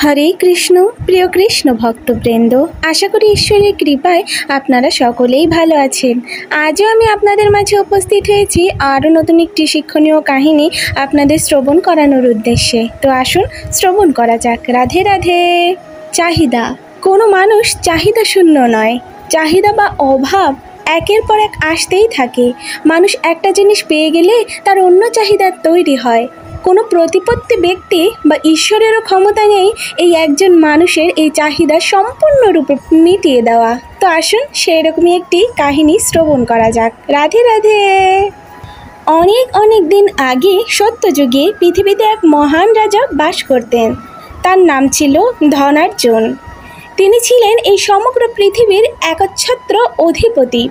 হরে কৃষ্ণ। প্রিয় কৃষ্ণ ভক্তবৃন্দ, আশা করি ঈশ্বরের কৃপায় আপনারা সকলেই ভালো আছেন। আজও আমি আপনাদের মাঝে উপস্থিত হয়েছি আরও নতুন একটি শিক্ষণীয় কাহিনী আপনাদের শ্রবণ করানোর উদ্দেশ্যে। তো আসুন শ্রবণ করা যাক। রাধে রাধে। চাহিদা। কোনো মানুষ চাহিদা শূন্য নয়। চাহিদা বা অভাব একের পর এক আসতেই থাকে। মানুষ একটা জিনিস পেয়ে গেলে তার অন্য চাহিদা তৈরি হয়। কোনো প্রতিপত্তি ব্যক্তি বা ঈশ্বরেরও ক্ষমতা নেই এই একজন মানুষের এই চাহিদা সম্পূর্ণরূপে মিটিয়ে দেওয়া। তো আসুন সেই রকমই একটি কাহিনী শ্রবণ করা যাক। রাধে রাধে। অনেক অনেক দিন আগে সত্যযুগে পৃথিবীতে এক মহান রাজা বাস করতেন। তার নাম ছিল ধনার্জন। তিনি ছিলেন এই সমগ্র পৃথিবীর একচ্ছত্র অধিপতি।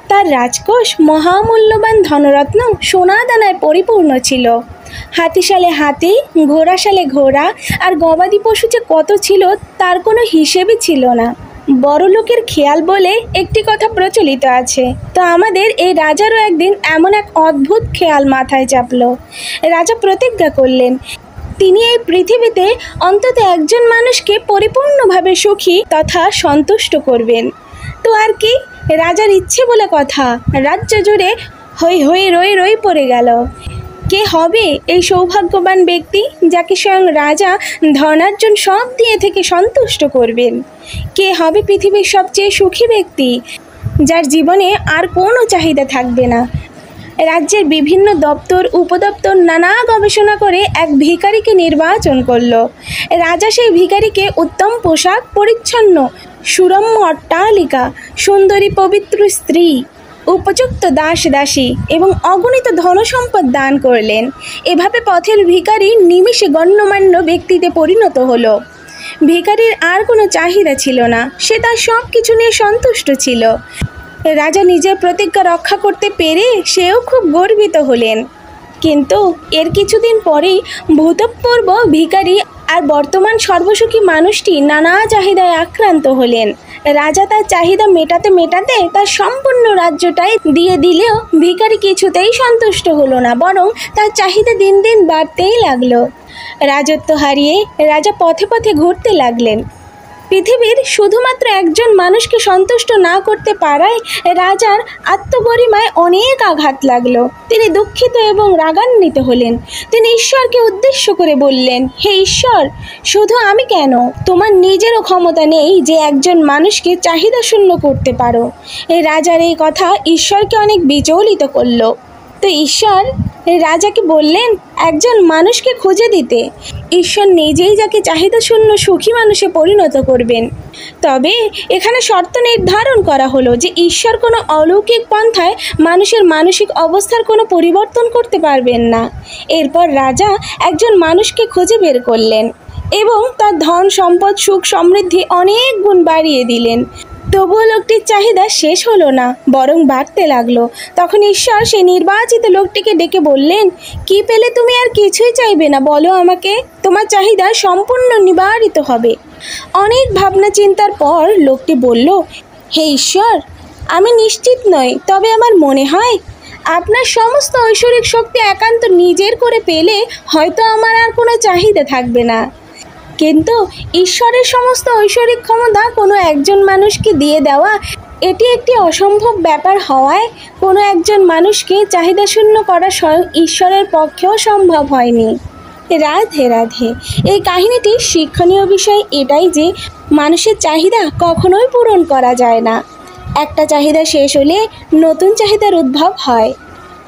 তার রাজকোষ মহামূল্যবান ধনরত্ন সোনা দানায় পরিপূর্ণ ছিল। হাতিশালে হাতি, ঘোড়াশালে ঘোড়া আর গবাদি পশু যে কত ছিল তার কোনো হিসেবই ছিল না। বড় লোকের খেয়াল বলে একটি কথা প্রচলিত আছে। তো আমাদের এই রাজারও একদিন এমন এক অদ্ভুত খেয়াল মাথায় চাপল। রাজা প্রতিজ্ঞা করলেন তিনি এই পৃথিবীতে অন্তত একজন মানুষকে পরিপূর্ণভাবে সুখী তথা সন্তুষ্ট করবেন। তো আর কি, রাজার ইচ্ছে বলে কথা। রাজ্য জুড়ে হই হই রই রই পড়ে গেল। কে হবে এই সৌভাগ্যবান ব্যক্তি যাকে স্বয়ং রাজা ধনার্জন সব দিয়ে থেকে সন্তুষ্ট করবেন? কে হবে পৃথিবীর সবচেয়ে সুখী ব্যক্তি যার জীবনে আর কোনো চাহিদা থাকবে না? রাজ্যের বিভিন্ন দপ্তর উপদপ্তর নানা গবেষণা করে এক ভিখারিকে নির্বাচন করলো। রাজা সেই ভিখারিকে উত্তম পোশাক পরিচ্ছন্ন, সুরম্য অট্টালিকা, সুন্দরী পবিত্র স্ত্রী, উপযুক্ত দাস দাসী এবং অগণিত ধনসম্পদ দান করলেন। এভাবে পথের ভিখারি নিমিষে গণ্যমান্য ব্যক্তিতে পরিণত হলো। ভিখারির আর কোনো চাহিদা ছিল না, সে তার সব কিছু নিয়ে সন্তুষ্ট ছিল। রাজা নিজের প্রতিজ্ঞা রক্ষা করতে পেরে সেও খুব গর্বিত হলেন। কিন্তু এর কিছুদিন পরেই ভূতপূর্ব ভিখারি আর বর্তমান সর্বসুখী মানুষটি নানা চাহিদায় আক্রান্ত হলেন। রাজা তার চাহিদা মেটাতে মেটাতে তার সম্পূর্ণ রাজ্যটাই দিয়ে দিলেও ভিখারি কিছুতেই সন্তুষ্ট হলো না, বরং তার চাহিদা দিন দিন বাড়তেই লাগলো। রাজত্ব হারিয়ে রাজা পথে পথে ঘুরতে লাগলেন। পৃথিবীর শুধুমাত্র একজন মানুষকে সন্তুষ্ট না করতে পারায় রাজার আত্মগরিমায় অনেক আঘাত লাগলো। তিনি দুঃখিত এবং রাগান্বিত হলেন। তিনি ঈশ্বরকে উদ্দেশ্য করে বললেন, হে ঈশ্বর, শুধু আমি কেন, তোমার নিজেরও ক্ষমতা নেই যে একজন মানুষকে চাহিদা শূন্য করতে পারো। এই রাজার এই কথা ঈশ্বরকে অনেক বিচলিত করলো। তো ঈশ্বর রাজাকে বললেন একজন মানুষকে খুঁজে দিতে। ঈশ্বর নিজেই যাকে চাহিদা শূন্য সুখী মানুষে পরিণত করবেন। তবে এখানে শর্ত নির্ধারণ করা হলো যে ঈশ্বর কোনো অলৌকিক পন্থায় মানুষের মানসিক অবস্থার কোনো পরিবর্তন করতে পারবেন না। এরপর রাজা একজন মানুষকে খুঁজে বের করলেন এবং তার ধন সম্পদ সুখ সমৃদ্ধি অনেক গুণ বাড়িয়ে দিলেন। তবুও লোকটির চাহিদা শেষ হলো না, বরং বাড়তে লাগলো। তখন ঈশ্বর সেই নির্বাচিত লোকটিকে ডেকে বললেন, কি পেলে তুমি আর কিছুই চাইবে না, বলো আমাকে, তোমার চাহিদা সম্পূর্ণ নিবারিত হবে। অনেক ভাবনা চিন্তার পর লোকটি বলল, হে ঈশ্বর, আমি নিশ্চিত নই, তবে আমার মনে হয় আপনার সমস্ত ঐশ্বরিক শক্তি একান্ত নিজের করে পেলে হয়তো আমার আর কোনো চাহিদা থাকবে না। কিন্তু ঈশ্বরের সমস্ত ঐশ্বরিক ক্ষমতা কোনো একজন মানুষকে দিয়ে দেওয়া এটি একটি অসম্ভব ব্যাপার হওয়ায় কোনো একজন মানুষকে চাহিদা শূন্য করা স্বয়ং ঈশ্বরের পক্ষেও সম্ভব হয়নি। রাধে রাধে। এই কাহিনীটির শিক্ষণীয় বিষয় এটাই যে মানুষের চাহিদা কখনোই পূরণ করা যায় না। একটা চাহিদা শেষ হলে নতুন চাহিদার উদ্ভব হয়।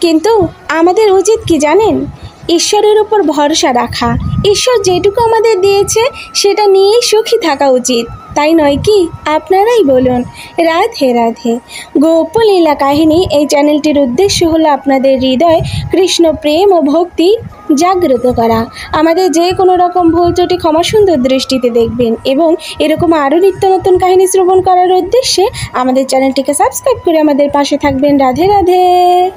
কিন্তু আমাদের উচিত কি জানেন? ঈশ্বরের উপর ভরসা রাখা। ঈশ্বর যেটুকু আমাদের দিয়েছে সেটা নিয়েই সুখী থাকা উচিত, তাই নয় কি? আপনারাই বলুন। রাধে রাধে। গোপলীলা কাহিনী এই চ্যানেলটির উদ্দেশ্য হলো আপনাদের হৃদয় কৃষ্ণ প্রেম ও ভক্তি জাগ্রত করা। আমাদের যে কোনো রকম ভুল ত্রুটি ক্ষমা সুন্দর দৃষ্টিতে দেখবেন এবং এরকম আরও নিত্য নতুন কাহিনী শ্রবণ করার উদ্দেশ্যে আমাদের চ্যানেলটিকে সাবস্ক্রাইব করে আমাদের পাশে থাকবেন। রাধে রাধে।